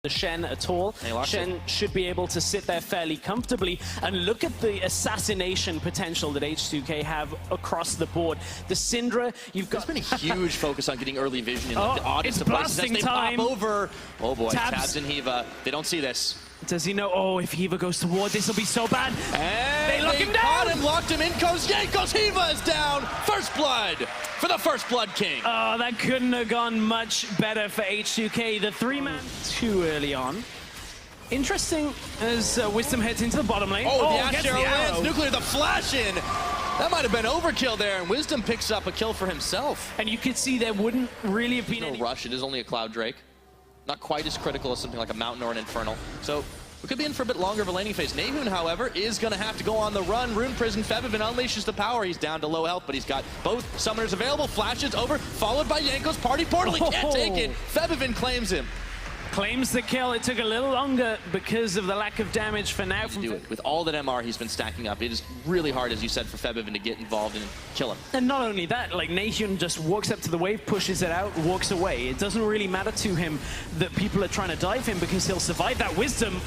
the Shen at all. Shen should be able to sit there fairly comfortably, and look at the assassination potential that H2K have across the board. The Syndra, you've got... There's been a huge focus on getting early vision in the oddest of places as they time. pop over. Oh boy, Tabs and Hiva, they don't see this. Does he know? Oh, if Hiva goes toward, this will be so bad. And they lock him down. Caught him, locked him in, goes Jankos. Hiva is down. First blood for the First Blood King. Oh, that couldn't have gone much better for H2K. The three-man too early on. Interesting as Wisdom heads into the bottom lane. Oh, the Ash Arrow lands. Nuclear, the flash in. That might have been overkill there, and Wisdom picks up a kill for himself. And you could see there wouldn't really have been any rush. It is only a Cloud Drake. Not quite as critical as something like a Mountain or an Infernal. So we could be in for a bit longer of a laning phase. Nahun, however, is going to have to go on the run. Rune Prison, Febiven unleashes the power. He's down to low health, but he's got both summoners available. Flashes over, followed by Yanko's Party Portal. He can't take it. Febiven claims him. Claims the kill. It took a little longer because of the lack of damage for now. Do it. With all that MR he's been stacking up, it is really hard, as you said, for Febiven to get involved and kill him. And not only that, like Nahun just walks up to the wave, pushes it out, walks away. It doesn't really matter to him that people are trying to dive him because he'll survive that. Wisdom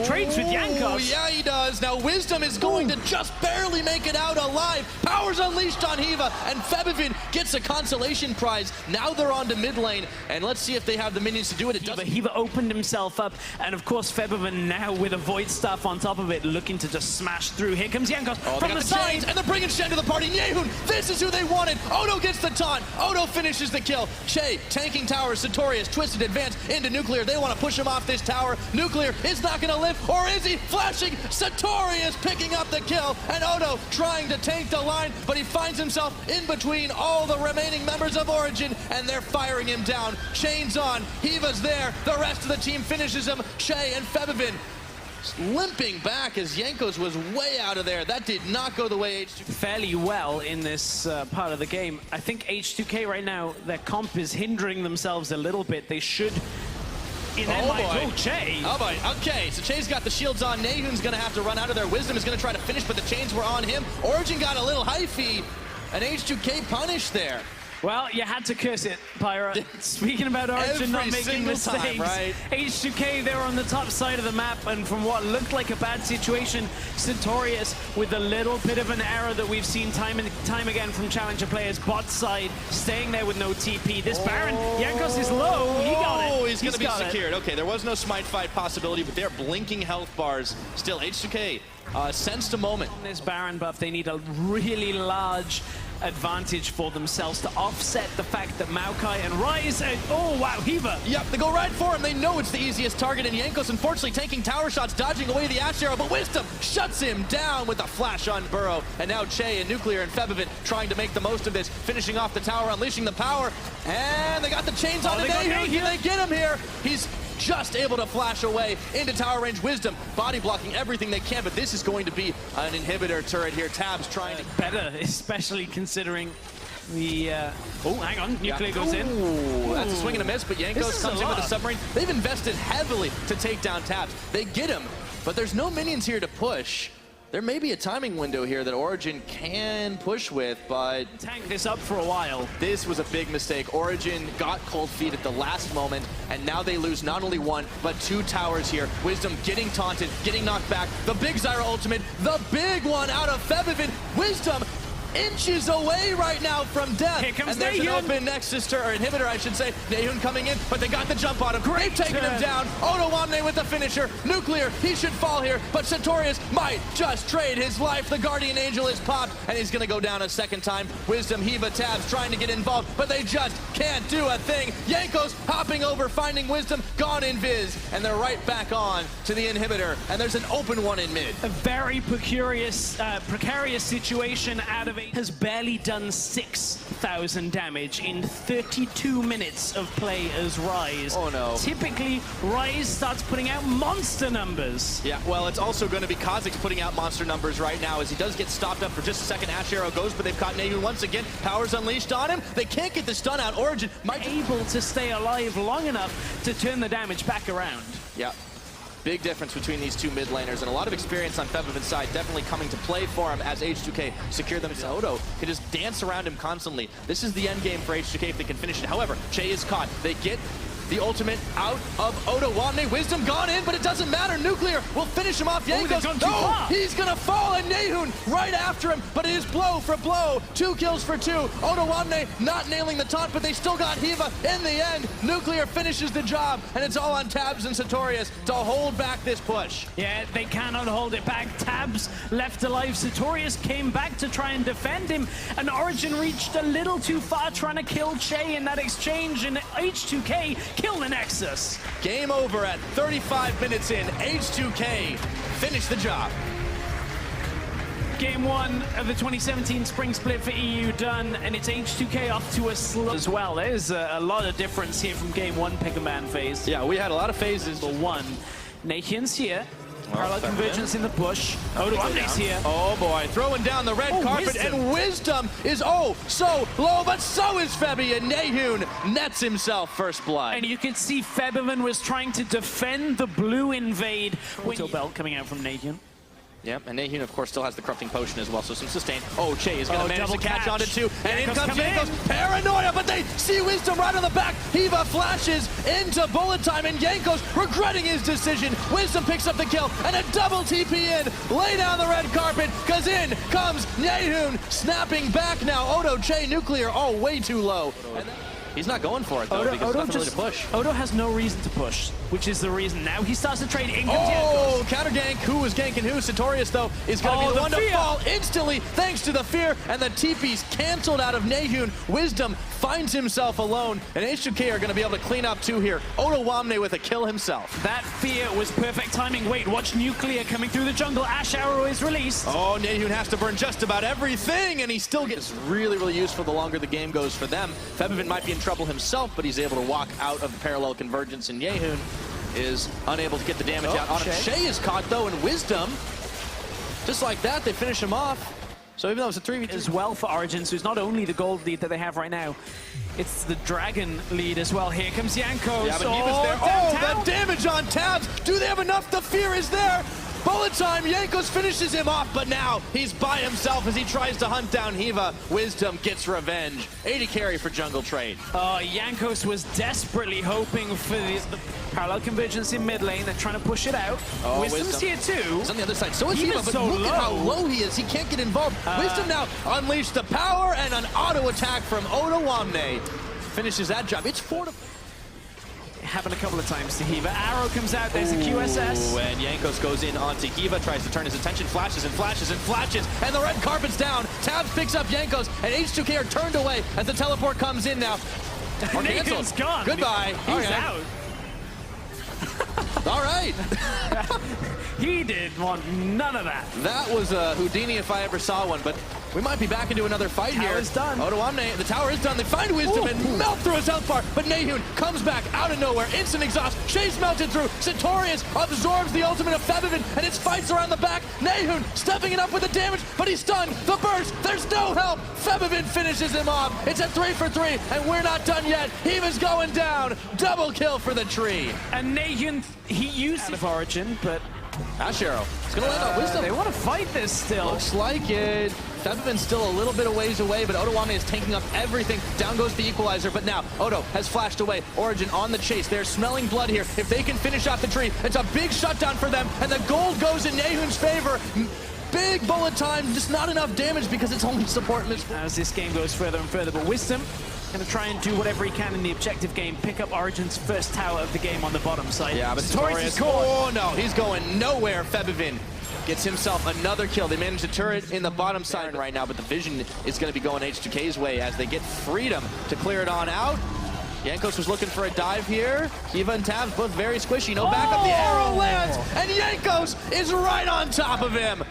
trades with Jankos. Yeah, he does. Now Wisdom is going to just barely make it out alive. Powers unleashed on Hiva, and Febiven gets a consolation prize. Now they're on to mid lane, and let's see if they have the minions to do it. Hiva opened himself up, and of course Febiven now with a Void Staff on top of it, looking to just smash through. Here comes Jankos from the side. Chains, and they're bringing Shen to the party. Nahun, this is who they wanted. Odo gets the taunt. Odo finishes the kill. Che tanking towers. Satorius twisted advance into Nuclear. They want to push him off this tower. Nuclear is not going to live, or is he? Flashing. Satorius picking up the kill, and Odo trying to tank the line, but he finds himself in between all the remaining members of Origin, and they're firing him down. Chains on. Hiva's there. The rest of the team finishes him. Che and Febiven limping back as Jankos was way out of there. That did not go the way H2K. Fairly well in this part of the game. I think H2K right now, their comp is hindering themselves a little bit. They should... Che. Oh boy, okay, so Che's got the shields on. Nahun's gonna have to run out of there. Wisdom is gonna try to finish, but the chains were on him. Origin got a little hyphy, and H2K punished there. Well, you had to curse it, Pyra. Speaking about Origin not making mistakes, time, right? H2K, they were on the top side of the map, and from what looked like a bad situation, Satorius, with a little bit of an error that we've seen time and time again from Challenger players, bot side, staying there with no TP. This Baron, Jankos is low, he got it. Oh, he's going to be secured. Okay, there was no smite fight possibility, but they're blinking health bars. Still, H2K sensed a moment. On this Baron buff, they need a really large advantage for themselves to offset the fact that Maokai and Ryze and oh wow, Hiva. Yep, they go right for him. They know it's the easiest target, and Jankos unfortunately taking tower shots, dodging away the Ash Arrow, but Wisdom shuts him down with a flash on Burrow. And now Che and Nuclear and Febiven trying to make the most of this, finishing off the tower, unleashing the power, and they got the chains on Nahun. Can they get him here? He's just able to flash away into tower range. Wisdom body blocking everything they can, but this is going to be an inhibitor turret here. Tabs trying to better, especially considering the oh, hang on, Nuclear goes in. That's a swing and a miss, but Jankos comes in with a submarine. They've invested heavily to take down Tabs. They get him, but there's no minions here to push. There may be a timing window here that Origin can push with, but... Tank this up for a while. This was a big mistake. Origin got cold feet at the last moment, and now they lose not only one, but two towers here. Wisdom getting taunted, getting knocked back. The big Zyra ultimate, the big one out of Febiven. Wisdom inches away right now from death. Here comes and there's Nahun. an open Nexus or inhibitor, I should say. Nahun coming in, but they got the jump on him. They've taken him down. Odo Wamne with the finisher. Nuclear, he should fall here, but Satorius might just trade his life. The Guardian Angel is popped, and he's gonna go down a second time. Wisdom, Hiva, Tabs trying to get involved, but they just can't do a thing. Jankos hopping over, finding Wisdom, gone in Viz, and they're right back on to the inhibitor, and there's an open one in mid. A very precarious situation out of it. Has barely done 6,000 damage in 32 minutes of play as Ryze. Oh no. Typically, Ryze starts putting out monster numbers. Yeah, well, it's also going to be Kha'Zix putting out monster numbers right now as he does get stopped up for just a second. Ash Arrow goes, but they've caught Nahun once again. Powers unleashed on him. They can't get the stun out. Origin might be able to stay alive long enough to turn the damage back around. Yeah. Big difference between these two mid laners, and a lot of experience on Febiven's side definitely coming to play for him as H2K secure them. Odo can just dance around him constantly. This is the end game for H2K if they can finish it. However, Che is caught. They get the ultimate out of Odo. Wisdom gone in, but it doesn't matter. Nuclear will finish him off. they've gone too far. He's gonna fall, and Nehun right after him, but it is blow for blow. 2 kills for 2. Odo not nailing the taunt, but they still got Hiva in the end. Nuclear finishes the job, and it's all on Tabs and Sartorius to hold back this push. Yeah, they cannot hold it back. Tabs left alive. Sartorius came back to try and defend him, and Origin reached a little too far trying to kill Che in that exchange, and H2K kill the Nexus. Game over at 35 minutes in. H2K finish the job. Game 1 of the 2017 Spring Split for EU done, and it's H2K off to a slow as well. There's a lot of difference here from Game 1 pick a man phase. Yeah, we had a lot of phases. The one, Nation's here. Parallel Convergence in the push. Odoamne's here. Oh boy, throwing down the red carpet, Wisdom. and Wisdom is so low, but so is Febby, and Nehun nets himself first blood. And you could see Febiven was trying to defend the blue invade. Winter belt coming out from Nehun. Yep, and Nehun, of course, still has the corrupting potion as well, so some sustain. Oh, Che is going to manage to catch onto 2, and in comes Jankos. Paranoia, but they see Wisdom right on the back. Hiva flashes into bullet time, and Jankos regretting his decision. Wisdom picks up the kill, and a double TP in. Lay down the red carpet, because in comes Nehun, snapping back now. Odo, Che, Nuclear, oh, way too low. He's not going for it, though, because nothing really to push. Odo has no reason to push, which is the reason now he starts to trade. In comes Jankos. Counter gank. Who is ganking who? Sartorius, though, is going to be the one to fall instantly thanks to the fear, and the TP's canceled out of Nehun. Wisdom finds himself alone, and H2K are going to be able to clean up 2 here. Odo with a kill himself. That fear was perfect timing. Wait, watch Nuclear coming through the jungle. Ash Arrow is released. Oh, Nehun has to burn just about everything, and he still gets really useful the longer the game goes for them. Febiven might be in trouble himself, but he's able to walk out of the parallel convergence, and Nehun is unable to get the damage out on him. Che is caught, though, and Wisdom, just like that, they finish him off. So even though it's a 3v2 as well for Origin, so it's not only the gold lead that they have right now, it's the Dragon lead as well. Here comes Jankos. Yeah, but Hiva's there. Oh, the damage on Tabs. Do they have enough? The fear is there. Bullet time, Jankos finishes him off, but now he's by himself as he tries to hunt down Hiva. Wisdom gets revenge. 80 carry for jungle trade. Jankos was desperately hoping for the parallel convergence in mid lane. They're trying to push it out. Wisdom's here too. He's on the other side. So is Hiva, but so look at how low he is. He can't get involved. Wisdom now unleashed the power, and an auto attack from Odoamne finishes that job. It's 4 to... Happened a couple of times to Hiva. Arrow comes out, there's a QSS. And Jankos goes in onto Hiva, tries to turn his attention, flashes and flashes and flashes, and the red carpet's down. Tabs picks up Jankos, and H2K are turned away as the teleport comes in now. Or Nathan's gone. Goodbye. He's out. All right. He did want none of that. That was a Houdini if I ever saw one, but we might be back into another fight here. Tower's done. Odoamne, the tower is done. They find Wisdom and melt through his health bar, but Nehun comes back out of nowhere. Instant exhaust. She's melted through. Sartorius absorbs the ultimate of Febiven, and it's fights around the back. Nehun stepping it up with the damage, but he's stunned. The burst. There's no help. Febiven finishes him off. It's a 3 for 3, and we're not done yet. Hiva's going down. Double kill for the tree. And Nehun, he used out of Origin, but Ash Arrow. It's going to land on Wisdom. They want to fight this still. Looks like it. Febiven's still a little bit of ways away, but Odoamne is taking up everything. Down goes the equalizer, but now Odo has flashed away. Origin on the chase. They're smelling blood here. If they can finish off the tree, it's a big shutdown for them, and the gold goes in Nehun's favor. Big bullet time, just not enough damage because it's only support miss. As this game goes further and further, but Wisdom going to try and do whatever he can in the objective game, pick up Origin's first tower of the game on the bottom side. Yeah, but Sartorius, oh no, he's going nowhere. Febiven gets himself another kill. They manage the turret in the bottom side right now, but the vision is going to be going H2K's way as they get freedom to clear it on out. Jankos was looking for a dive here. Hiva and Tabs both very squishy. No backup. The arrow lands, and Jankos is right on top of him.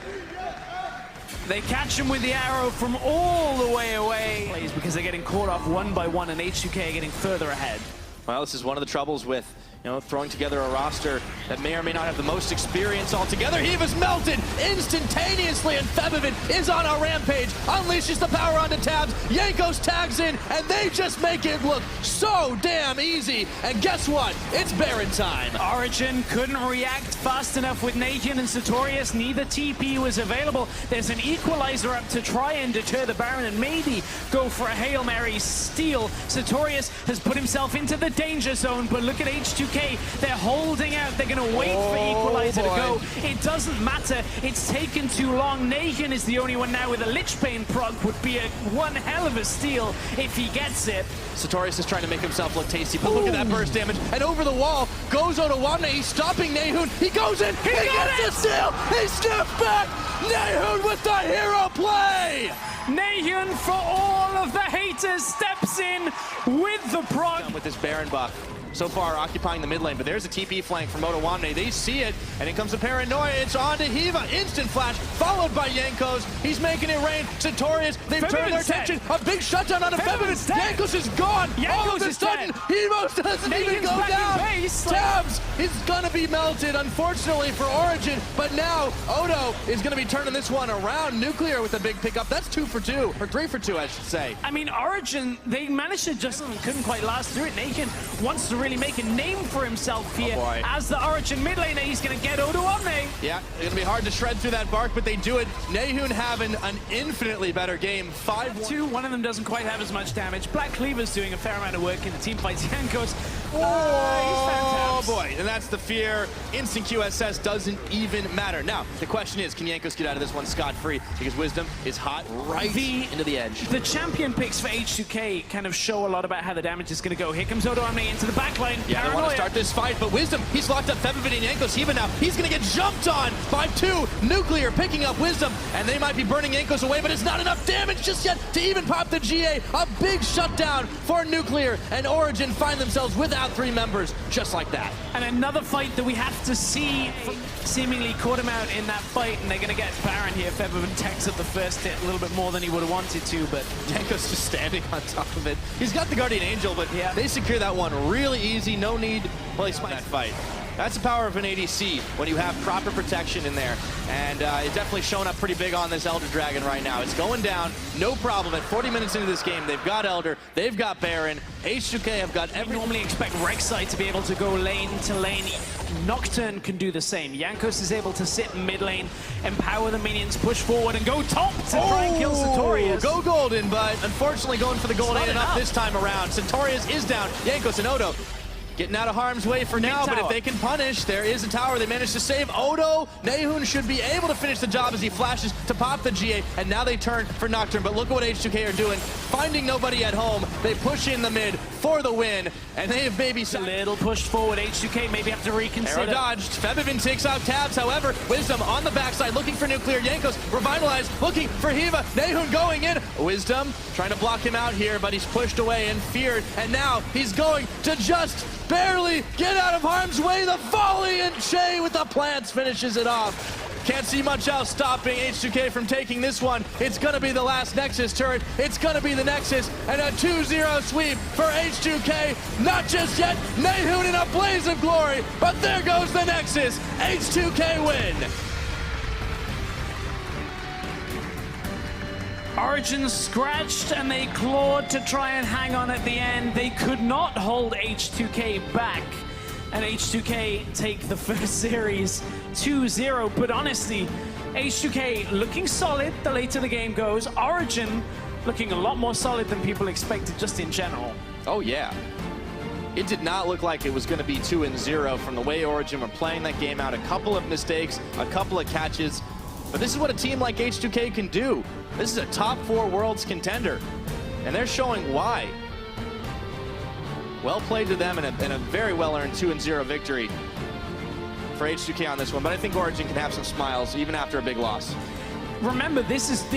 They catch him with the arrow from all the way away. Because they're getting caught off one by one, and H2K are getting further ahead. Well, this is one of the troubles with You know, throwing together a roster that may or may not have the most experience altogether. Hiva's melted instantaneously, and Febvin is on a rampage, unleashes the power onto Tabs. Jankos tags in, and they just make it look so damn easy. And guess what? It's Baron time. Origin couldn't react fast enough with Nation and Sartorius. Neither TP was available. There's an equalizer up to try and deter the Baron and maybe go for a Hail Mary steal. Sartorius has put himself into the danger zone, but look at H2K. They're holding out. They're going to wait for equalizer to go. It doesn't matter. It's taken too long. Nation is the only one now with a Lich Bane proc. Would be one hell of a steal if he gets it. Sartorius is trying to make himself look tasty, but look at that burst damage. And over the wall goes Otawamne. He's stopping Nehun. He goes in. He gets the steal. He steps back. Nehun with the hero play. Nehun, for all of the haters, steps in with the proc. With this Baron buff. So far occupying the mid lane, but there's a TP flank from Otawamne. They see it, and it comes to Paranoia. It's on to Hiva. Instant flash, followed by Jankos. He's making it rain. Sartorius, they've turned their attention. A big shutdown on a Febvin. Jankos is gone. All of a sudden, Hivos doesn't even go down. Tabs is gonna be melted, unfortunately for Origin, but now Odo is gonna be turning this one around. Nuclear with a big pickup. That's 2 for 2, or 3 for 2, I should say. I mean, Origin, they managed to just couldn't quite last through it. Nation wants to really make a name for himself here. As the Origin mid laner, he's going to get Otawamne. Yeah, it's going to be hard to shred through that bark, but they do it. Nehun having an infinitely better game. 5-2. One of them doesn't quite have as much damage. Black Cleaver's doing a fair amount of work in the team fights. Jankos, oh boy, and that's the fear. Instant QSS doesn't even matter. Now, the question is, can Jankos get out of this one scot-free? Because Wisdom is hot right into the edge. The champion picks for H2K kind of show a lot about how the damage is going to go. Here comes Otawamne into the backline. Yeah, they want to start this fight, but Wisdom, he's locked up Febvin and Jankos. Hiva now, he's going to get jumped on by 2. Nuclear picking up Wisdom, and they might be burning Jankos away, but it's not enough damage just yet to even pop the GA. A big shutdown for Nuclear, and Origin find themselves without 3 members, just like that. And another fight that we have to see. Seemingly caught him out in that fight, and they're going to get Baron here. Febvin techs at the first hit a little bit more than he would have wanted to, but Jankos just standing on top of it. He's got the Guardian Angel, but yeah, they secure that one really easy. No need. Well, he's that fight. That's the power of an ADC when you have proper protection in there. And it's definitely showing up pretty big on this Elder Dragon right now. It's going down, no problem. At 40 minutes into this game, they've got Elder, they've got Baron. H2K have got every... normally expect Rek'Sai to be able to go lane to lane. Nocturne can do the same. Jankos is able to sit in mid lane, empower the minions, push forward, and go top to try and kill Sartorius. Go golden, but unfortunately going for the gold ain't enough this time around. Sartorius is down. Jankos and Odo getting out of harm's way for now, but if they can punish, there is a tower they managed to save. Odo, Nehun should be able to finish the job as he flashes to pop the GA, and now they turn for Nocturne. But look at what H2K are doing. Finding nobody at home, they push in the mid for the win, and they have maybe... A little push forward. H2K maybe have to reconsider. Arrow dodged. Febvin takes out Tabs, however. Wisdom on the backside, looking for Nuclear. Jankos revitalized, looking for Hiva. Nehun going in. Wisdom trying to block him out here, but he's pushed away and feared, and now he's going to just barely get out of harm's way. The volley, and Che with the plants finishes it off. Can't see much else stopping H2K from taking this one. It's gonna be the last Nexus turret. It's gonna be the Nexus, and a 2-0 sweep for H2K. Not just yet. Nehun in a blaze of glory, but there goes the Nexus. H2K win. Origin scratched and they clawed to try and hang on at the end. They could not hold H2K back. And H2K take the first series 2-0. But honestly, H2K looking solid the later the game goes. Origin looking a lot more solid than people expected just in general. Oh yeah. It did not look like it was going to be 2-0 from the way Origin were playing that game out. A couple of mistakes, a couple of catches. But this is what a team like H2K can do. This is a top 4 Worlds contender, and they're showing why. Well played to them, and a very well-earned 2-0 victory for H2K on this one. But I think Origin can have some smiles even after a big loss. Remember, this is the